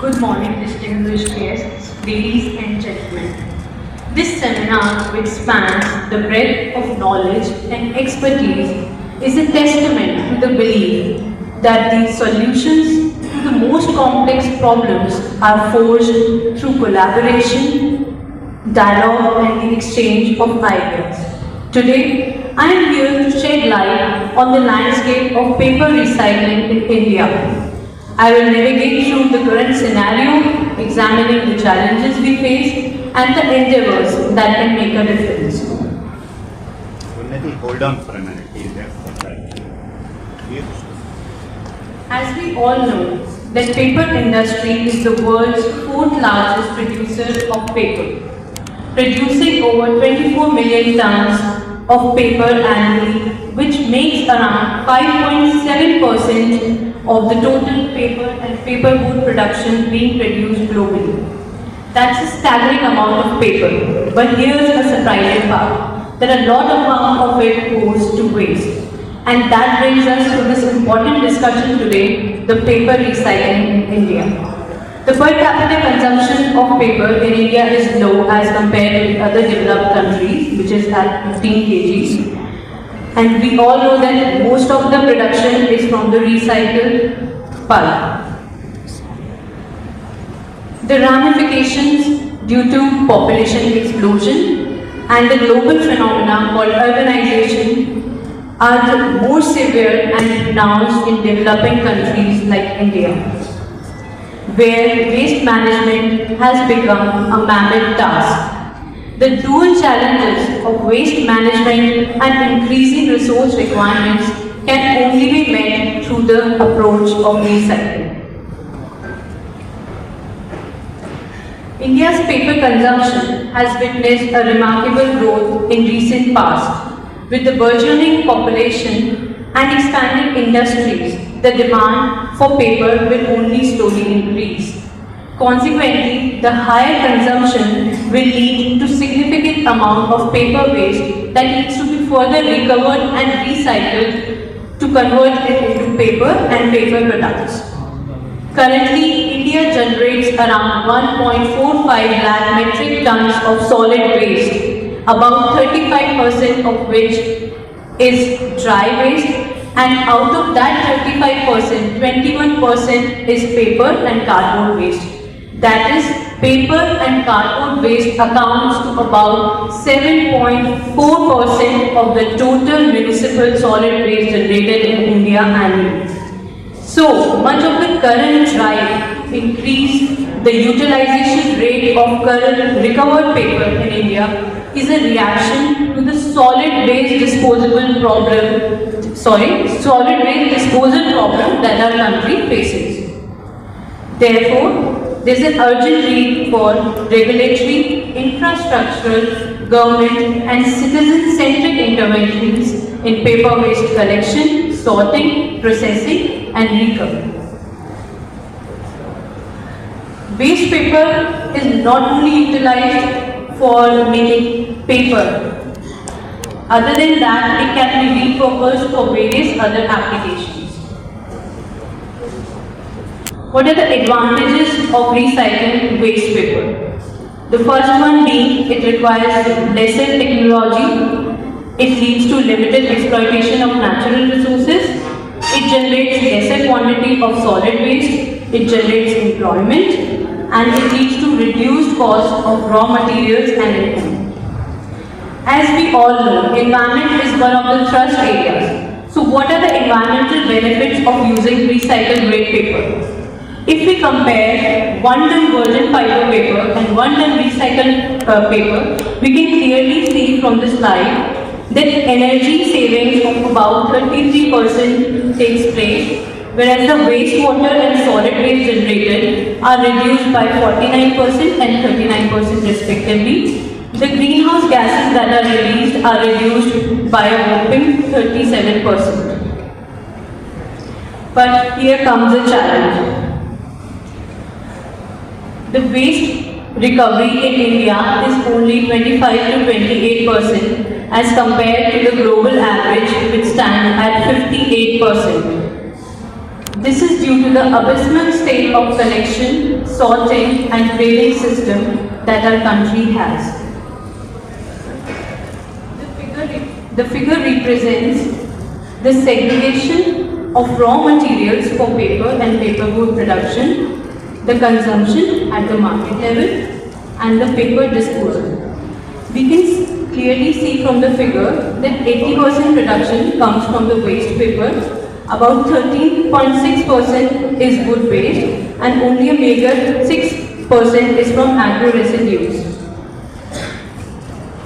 Good morning, distinguished guests, ladies and gentlemen. This seminar, which spans the breadth of knowledge and expertise, is a testament to the belief that the solutions to the most complex problems are forged through collaboration, dialogue, and the exchange of ideas. Today, I am here to shed light on the landscape of paper recycling in India. I will navigate through the current scenario, examining the challenges we face and the endeavors that can make a difference. Unnati, hold on for a minute. He's there. As we all know, the paper industry is the world's fourth largest producer of paper, producing over 24 million tons of paper annually, which makes around 5.7% of the total paper and paperboard production being produced globally. That's a staggering amount of paper, but here's a surprising part, that a lot of it goes to waste. And that brings us to this important discussion today, the paper recycling in India. The per capita consumption of paper in India is low as compared with other developed countries, which is at 15 kgs. And we all know that most of the production is from the recycled pulp. The ramifications due to population explosion and the global phenomena called urbanization are the more severe and pronounced in developing countries like India, where waste management has become a mammoth task. The dual challenges of waste management and increasing resource requirements can only be met through the approach of recycling. India's paper consumption has witnessed a remarkable growth in recent past. With the burgeoning population and expanding industries, the demand for paper will only slowly increase. Consequently, the higher consumption will lead to significant amount of paper waste that needs to be further recovered and recycled to convert it into paper and paper products. Currently, India generates around 1.45 lakh metric tons of solid waste, about 35% of which is dry waste, and out of that 35%, 21% is paper and cardboard waste. That is, paper and cardboard waste accounts to about 7.4% of the total municipal solid waste generated in India annually. So, much of the current drive to increase the utilization rate of current recovered paper in India is a reaction to the solid waste disposal problem that our country faces. Therefore, there is an urgent need for regulatory, infrastructural, government and citizen-centric interventions in paper waste collection, sorting, processing and recovery. Waste paper is not only utilized for making paper. Other than that, it can be repurposed for various other applications. What are the advantages of recycling waste paper? The first one being it requires lesser technology, it leads to limited exploitation of natural resources, it generates lesser quantity of solid waste, it generates employment, and it leads to reduced cost of raw materials and income. As we all know, environment is one of the thrust areas. So what are the environmental benefits of using recycled grade paper? If we compare 1 ton virgin fiber paper and 1 ton recycled paper, we can clearly see from the slide that energy savings of about 33% takes place, whereas the wastewater and solid waste generated are reduced by 49% and 39% respectively. The greenhouse gases that are released are reduced by a whopping 37%. But here comes a challenge. The waste recovery in India is only 25 to 28% as compared to the global average, which stands at 58%. This is due to the abysmal state of collection, sorting and grading system that our country has. The figure represents the segregation of raw materials for paper and paperboard production, the consumption at the market level, and the paper disposal. We can clearly see from the figure that 80% production comes from the waste paper, about 13.6% is wood waste, and only a meager 6% is from agro residues.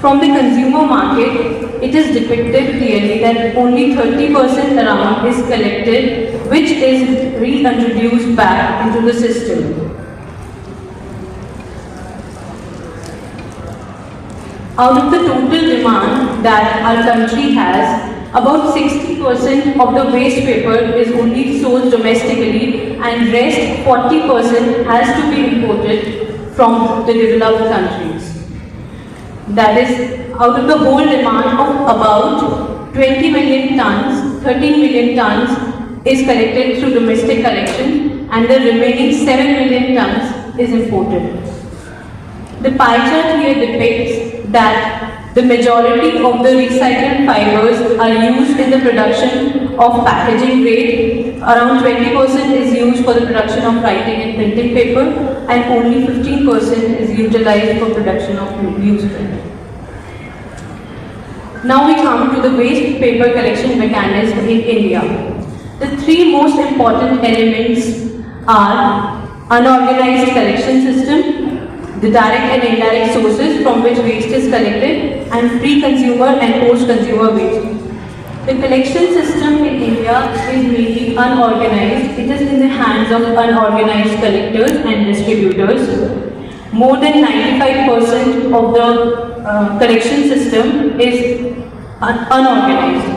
From the consumer market, it is depicted clearly that only 30% around is collected, which is reintroduced back into the system. Out of the total demand that our country has, about 60% of the waste paper is only sold domestically, and rest 40% has to be imported from the developed countries. That is, out of the whole demand of about 20 million tons, 13 million tons is collected through domestic collection, and the remaining 7 million tons is imported. The pie chart here depicts that the majority of the recycled fibers are used in the production of packaging grade, around 20% is used for the production of writing and printing paper, and only 15% is utilized for production of newsprint. Now we come to the waste paper collection mechanism in India. The three most important elements are unorganized collection system, the direct and indirect sources from which waste is collected, and pre-consumer and post-consumer waste. The collection system in India is mainly unorganized. It is in the hands of unorganized collectors and distributors. More than 95% of the collection system is unorganized.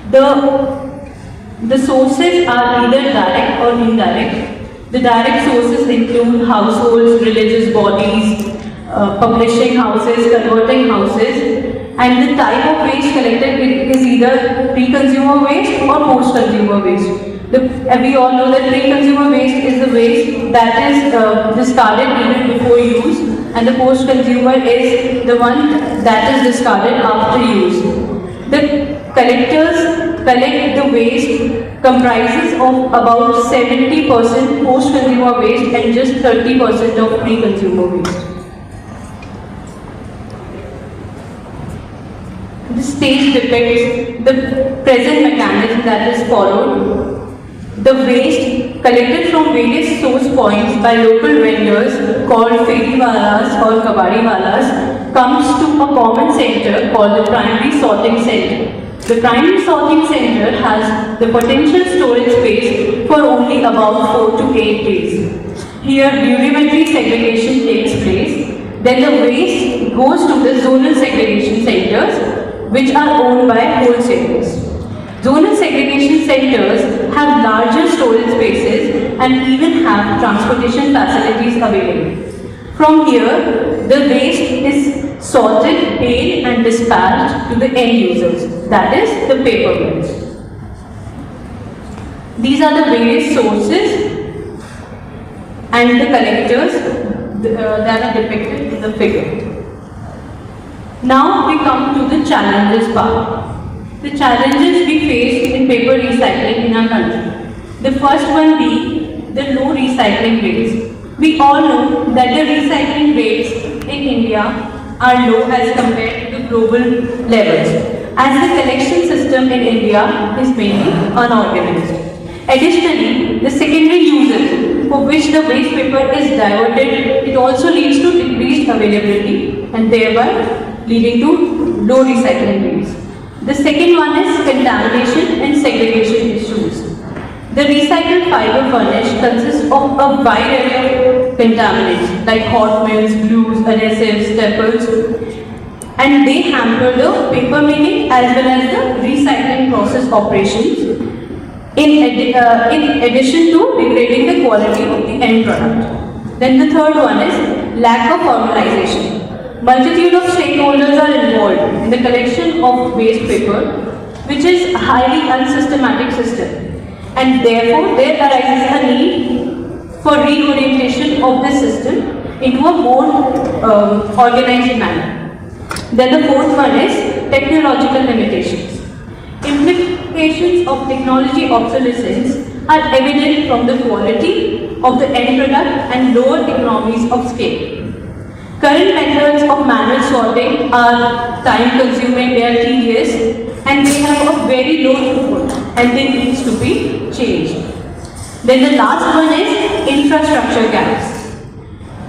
The sources are either direct or indirect. The direct sources include households, religious bodies, publishing houses, converting houses, and the type of waste collected is either pre-consumer waste or post-consumer waste. We all know that pre-consumer waste is the waste that is discarded even before use, and the post-consumer is the one that is discarded after use. The collectors collect the waste comprises of about 70% post-consumer waste and just 30% of pre-consumer waste. This stage depicts the present mechanism that is followed. The waste collected from various source points by local vendors called feriwalas or kabadiwalas comes to a common center called the primary sorting center. The primary sorting center has the potential storage space for only about 4 to 8 days. Here, rudimentary segregation takes place. Then the waste goes to the zonal segregation centers, which are owned by wholesalers. Zonal segregation centers have larger storage spaces and even have transportation facilities available. From here, the waste is sorted, baled and dispatched to the end users, that is, the paper mills. These are the various sources and the collectors that are depicted in the figure. Now we come to the challenges part. The challenges we face in paper recycling in our country. The first one being the low recycling rates. We all know that the recycling rates in India are low as compared to the global levels, as the collection system in India is mainly unorganized. Additionally, the secondary uses for which the waste paper is diverted, it also leads to decreased availability and thereby leading to low recycling rates. The second one is contamination and segregation issues. The recycled fiber furnish consists of a wide array of contaminants like hot mills, glues, adhesives, staples, and they hamper the paper making as well as the recycling process operations in addition to degrading the quality of the end product. Then the third one is lack of formalization. Multitude of stakeholders are involved in the collection of waste paper, which is a highly unsystematic system, and therefore there arises a for reorientation of the system into a more organized manner. Then the fourth one is technological limitations. Implications of technology obsolescence are evident from the quality of the end product and lower economies of scale. Current methods of manual sorting are time consuming, they are tedious, and they have a very low throughput and they need to be changed. Then the last one is infrastructure gaps.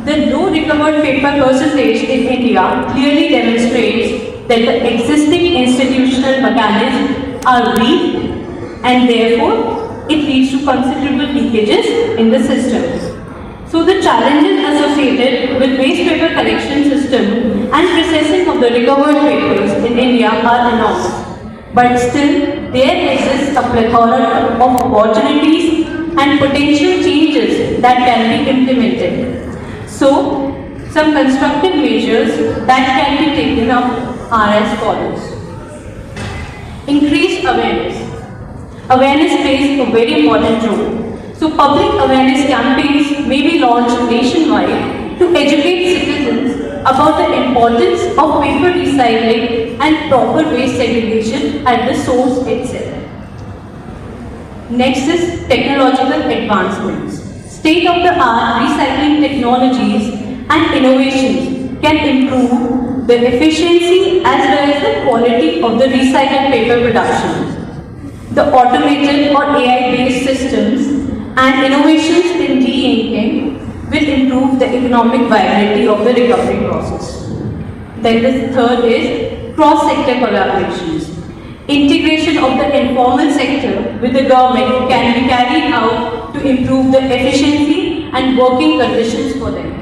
The low recovered paper percentage in India clearly demonstrates that the existing institutional mechanisms are weak and therefore it leads to considerable leakages in the system. So the challenges associated with waste paper collection system and processing of the recovered papers in India are enormous. But still, there exists a plethora of opportunities and potential changes that can be implemented. So, some constructive measures that can be taken up are as follows. Increased awareness. Awareness plays a very important role. So public awareness campaigns may be launched nationwide to educate citizens about the importance of paper recycling and proper waste segregation at the source itself. Next is technological advancements. State-of-the-art recycling technologies and innovations can improve the efficiency as well as the quality of the recycled paper production. The automated or AI-based systems and innovations in de-inking will improve the economic viability of the recovery process. Then the third is cross-sector collaborations. Integration of the informal sector with the government can be carried out to improve the efficiency and working conditions for them.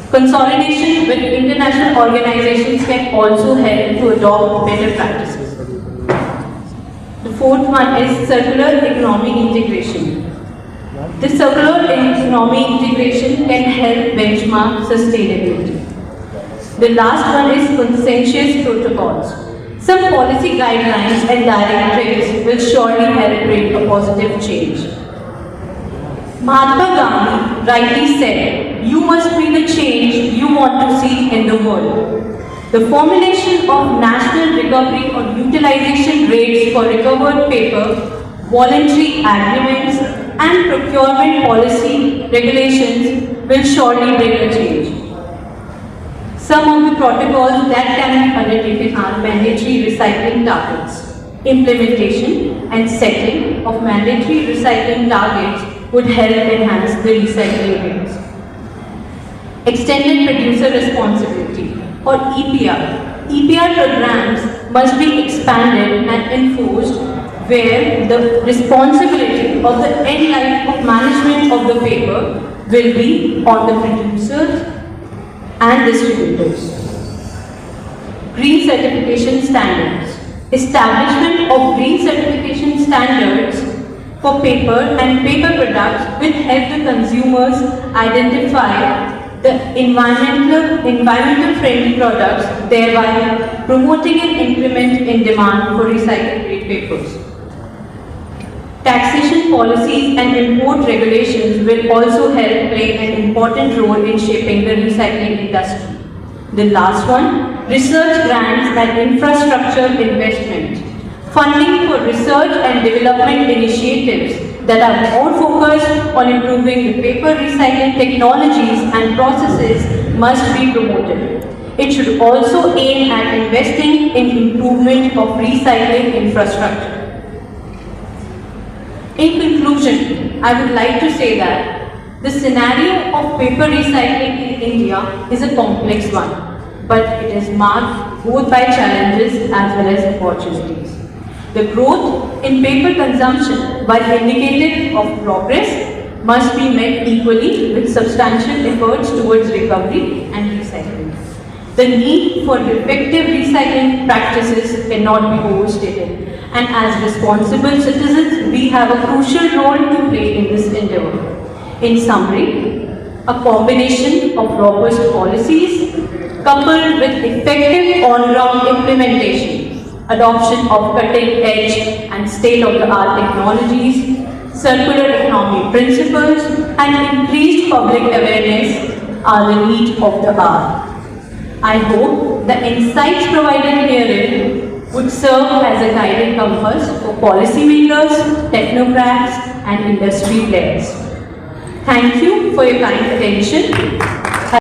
Consolidation with international organizations can also help to adopt better practices. The fourth one is circular economy integration. The circular economy integration can help benchmark sustainability. The last one is consensus protocols. Some policy guidelines and directives will surely help bring a positive change. Mahatma Gandhi rightly said, "You must be the change you want to see in the world." The formulation of national recovery or utilization rates for recovered paper, voluntary agreements, and procurement policy regulations will surely bring a change. Some of the protocols that can be undertaken are mandatory recycling targets. Implementation and setting of mandatory recycling targets would help enhance the recycling rates. Extended producer responsibility or EPR. EPR programs must be expanded and enforced where the responsibility of the end life of management of the paper will be on the producers and distributors. Green certification standards. Establishment of green certification standards for paper and paper products will help the consumers identify the environmental friendly products, thereby promoting an increment in demand for recycled grade papers. Taxation policies and import regulations will also help play an important role in shaping the recycling industry. The last one, research grants and infrastructure investment. Funding for research and development initiatives that are more focused on improving the paper recycling technologies and processes must be promoted. It should also aim at investing in improvement of recycling infrastructure. In conclusion, I would like to say that the scenario of paper recycling in India is a complex one, but it is marked both by challenges as well as opportunities. The growth in paper consumption, while indicative of progress, must be met equally with substantial efforts towards recovery and recycling. The need for effective recycling practices cannot be overstated, and as responsible citizens, we have a crucial role to play in this endeavor. In summary, a combination of robust policies coupled with effective on-ground implementation, adoption of cutting-edge and state-of-the-art technologies, circular economy principles, and increased public awareness are the need of the hour. I hope the insights provided herein would serve as a guiding compass for policymakers, technocrats, and industry players. Thank you for your kind attention.